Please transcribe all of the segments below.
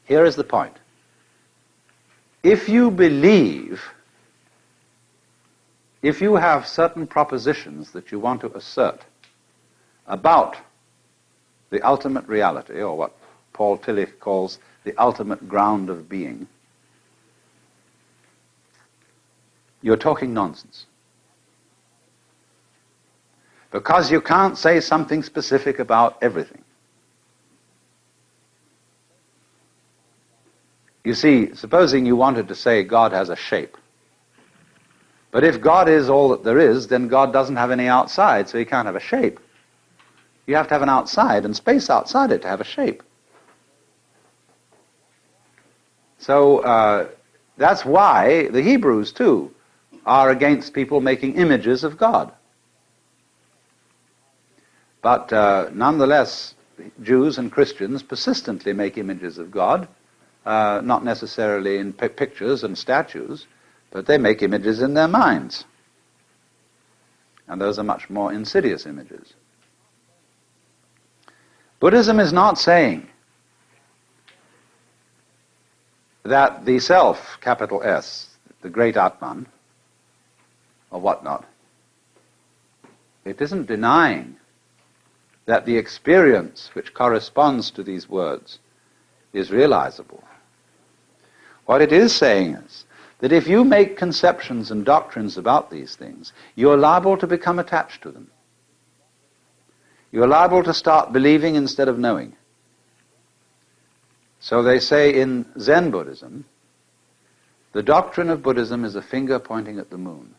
Here is the point. If you believe, if you have certain propositions that you want to assert about the ultimate reality, or what Paul Tillich calls the ultimate ground of being, you're talking nonsense. Because you can't say something specific about everything. You see, supposing you wanted to say God has a shape. But if God is all that there is, then God doesn't have any outside, so he can't have a shape. You have to have an outside and space outside it to have a shape. So that's why the Hebrews, too, are against people making images of God. But nonetheless, Jews and Christians persistently make images of God, not necessarily in pictures and statues, but they make images in their minds. And those are much more insidious images. Buddhism is not saying that the self, capital S, the great Atman, or whatnot, it isn't denying that the experience which corresponds to these words is realizable. What it is saying is that if you make conceptions and doctrines about these things, you're liable to become attached to them. You're liable to start believing instead of knowing. So they say in Zen Buddhism, the doctrine of Buddhism is a finger pointing at the moon.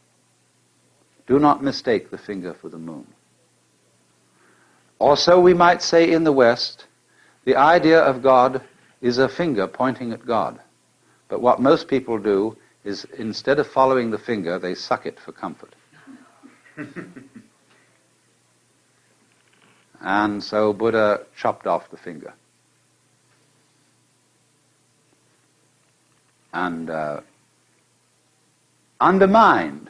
Do not mistake the finger for the moon. Also, we might say in the West, the idea of God is a finger pointing at God. But what most people do is, instead of following the finger, they suck it for comfort. And so Buddha chopped off the finger. And undermined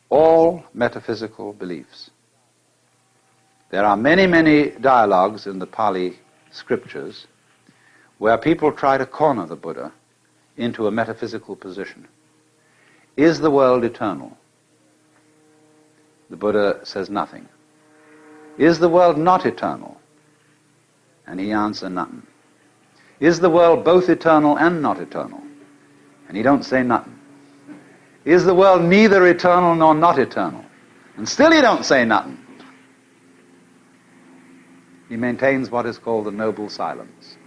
all metaphysical beliefs. There are many, many dialogues in the Pali scriptures where people try to corner the Buddha into a metaphysical position. Is the world eternal? The Buddha says nothing. Is the world not eternal? And he answers nothing. Is the world both eternal and not eternal? And he don't say nothing. Is the world neither eternal nor not eternal? And still he don't say nothing. He maintains what is called the noble silence,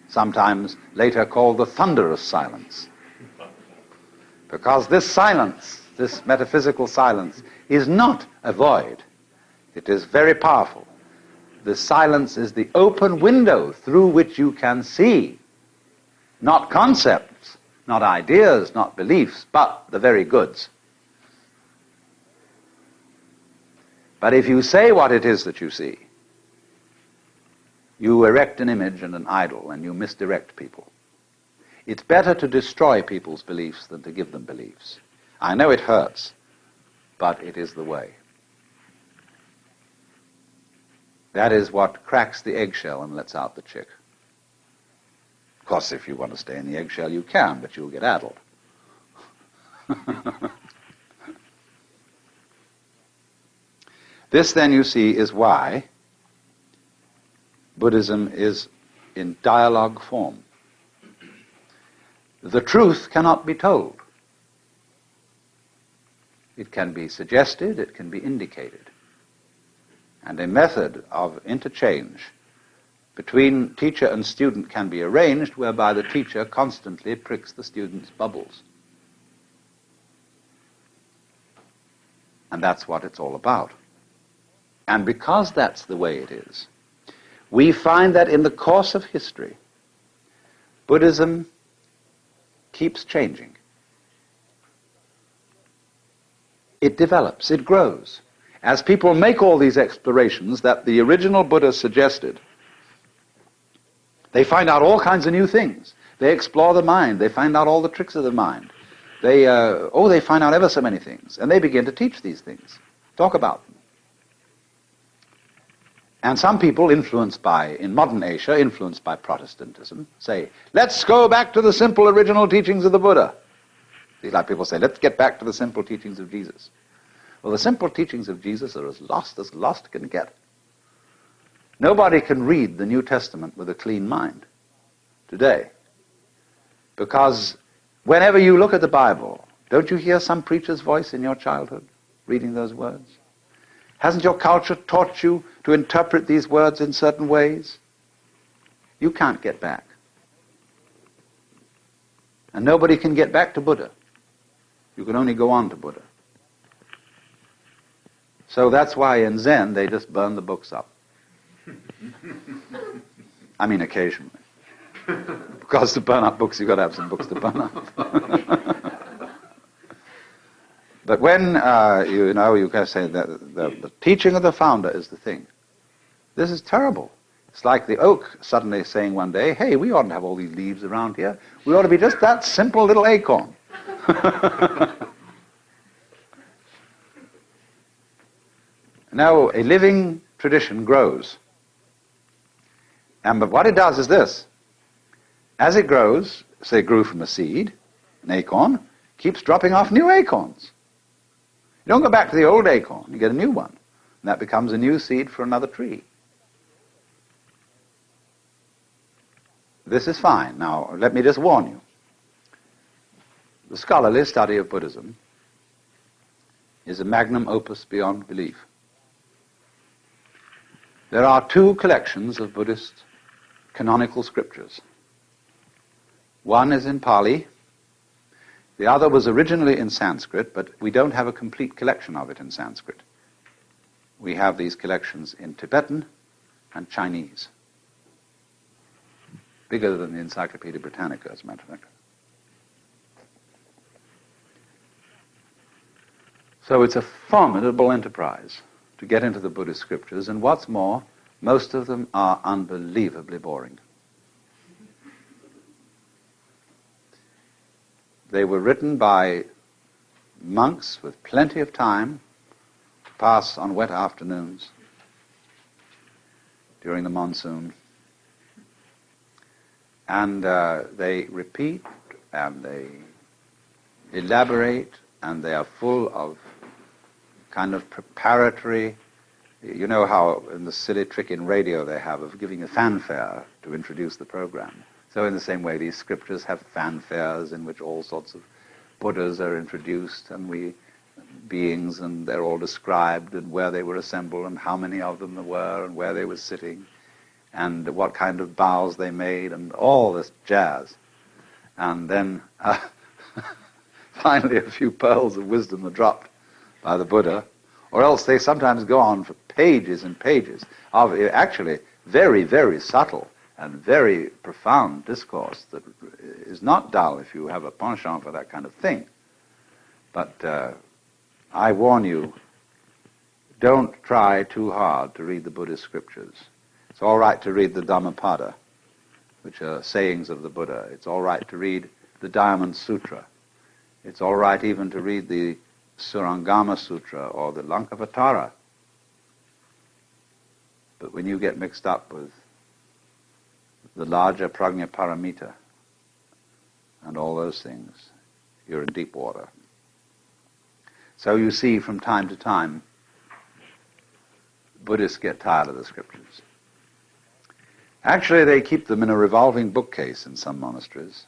sometimes later called the thunderous silence. Because this silence, this metaphysical silence, is not a void. It is very powerful. The silence is the open window through which you can see, not concepts, not ideas, not beliefs, but the very goods. But if you say what it is that you see, you erect an image and an idol, and you misdirect people. It's better to destroy people's beliefs than to give them beliefs. I know it hurts, but it is the way. That is what cracks the eggshell and lets out the chick. Of course, if you want to stay in the eggshell, you can, but you'll get addled. This, then, you see, is why Buddhism is in dialogue form. The truth cannot be told. It can be suggested, it can be indicated. And a method of interchange between teacher and student can be arranged whereby the teacher constantly pricks the student's bubbles. And that's what it's all about. And because that's the way it is, we find that in the course of history, Buddhism keeps changing. It develops, it grows. As people make all these explorations that the original Buddha suggested, they find out all kinds of new things. They explore the mind. They find out all the tricks of the mind. They find out ever so many things. And they begin to teach these things, talk about them. And some people in modern Asia, influenced by Protestantism, say, let's go back to the simple original teachings of the Buddha. See, like people say, let's get back to the simple teachings of Jesus. Well, the simple teachings of Jesus are as lost can get. Nobody can read the New Testament with a clean mind today. Because whenever you look at the Bible, don't you hear some preacher's voice in your childhood reading those words? Hasn't your culture taught you to interpret these words in certain ways? You can't get back. And nobody can get back to Buddha. You can only go on to Buddha. So that's why in Zen they just burn the books up. I mean occasionally. Because to burn up books you've got to have some books to burn up. But when, you can say that the teaching of the founder is the thing. This is terrible. It's like the oak suddenly saying one day, hey, we oughtn't to have all these leaves around here. We ought to be just that simple little acorn. Now, a living tradition grows. But what it does is this. As it grows, say it grew from a seed, an acorn, keeps dropping off new acorns. You don't go back to the old acorn, you get a new one. And that becomes a new seed for another tree. This is fine. Now, let me just warn you. The scholarly study of Buddhism is a magnum opus beyond belief. There are two collections of Buddhist canonical scriptures. One is in Pali. The other was originally in Sanskrit, but we don't have a complete collection of it in Sanskrit. We have these collections in Tibetan and Chinese. Bigger than the Encyclopedia Britannica, as a matter of fact. So it's a formidable enterprise to get into the Buddhist scriptures, and what's more, most of them are unbelievably boring. They were written by monks with plenty of time to pass on wet afternoons during the monsoon. And they repeat, and they elaborate, and they are full of kind of preparatory. You know how in the silly trick in radio they have of giving a fanfare to introduce the program. So in the same way, these scriptures have fanfares in which all sorts of Buddhas are introduced, and beings, and they're all described, and where they were assembled, and how many of them there were, and where they were sitting, and what kind of bows they made, and all this jazz. And then finally a few pearls of wisdom are dropped by the Buddha, or else they sometimes go on for pages and pages of actually very, very subtle and very profound discourse that is not dull if you have a penchant for that kind of thing. But I warn you, don't try too hard to read the Buddhist scriptures. It's all right to read the Dhammapada, which are sayings of the Buddha. It's all right to read the Diamond Sutra. It's all right even to read the Surangama Sutra or the Lankavatara. But when you get mixed up with the larger Prajnaparamita and all those things, you're in deep water. So you see, from time to time, Buddhists get tired of the scriptures. Actually, they keep them in a revolving bookcase in some monasteries.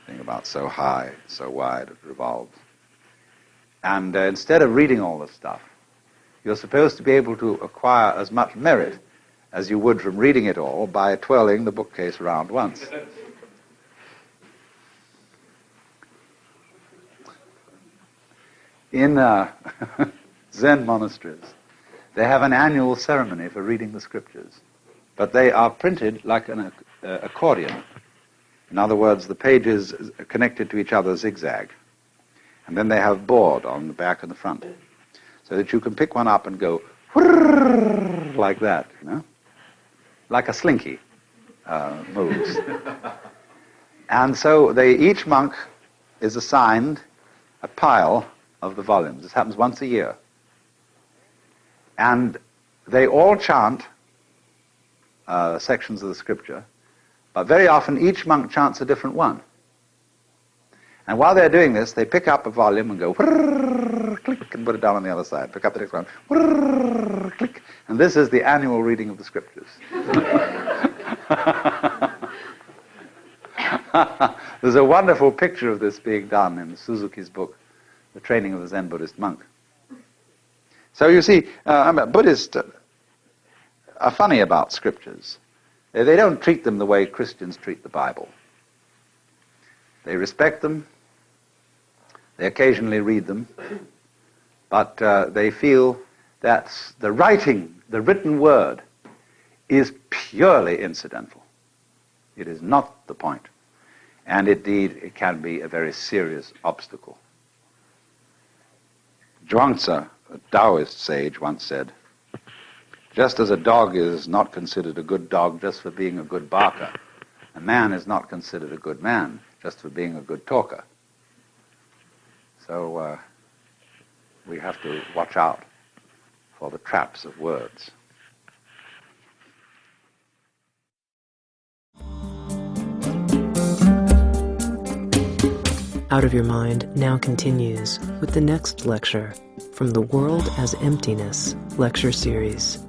Think about so high, so wide, it revolves. And instead of reading all this stuff, you're supposed to be able to acquire as much merit as you would from reading it all by twirling the bookcase round once. In Zen monasteries, they have an annual ceremony for reading the scriptures, but they are printed like an accordion. In other words, the pages are connected to each other zigzag, and then they have board on the back and the front, so that you can pick one up and go whirr, like that, you know, like a slinky moves. And so each monk is assigned a pile of the volumes. This happens once a year. And they all chant sections of the scripture, but very often each monk chants a different one. And while they're doing this, they pick up a volume and go whirr, click, and put it down on the other side. Pick up the next one, whirr, click, and this is the annual reading of the scriptures. There's a wonderful picture of this being done in Suzuki's book, The Training of the Zen Buddhist Monk. So you see, Buddhists are funny about scriptures. They don't treat them the way Christians treat the Bible. They respect them, they occasionally read them, but they feel that the written word, is purely incidental. It is not the point. And indeed, it can be a very serious obstacle. Zhuangzi, a Taoist sage, once said, just as a dog is not considered a good dog just for being a good barker, a man is not considered a good man just for being a good talker. So we have to watch out for the traps of words. Out of Your Mind now continues with the next lecture from the World as Emptiness lecture series.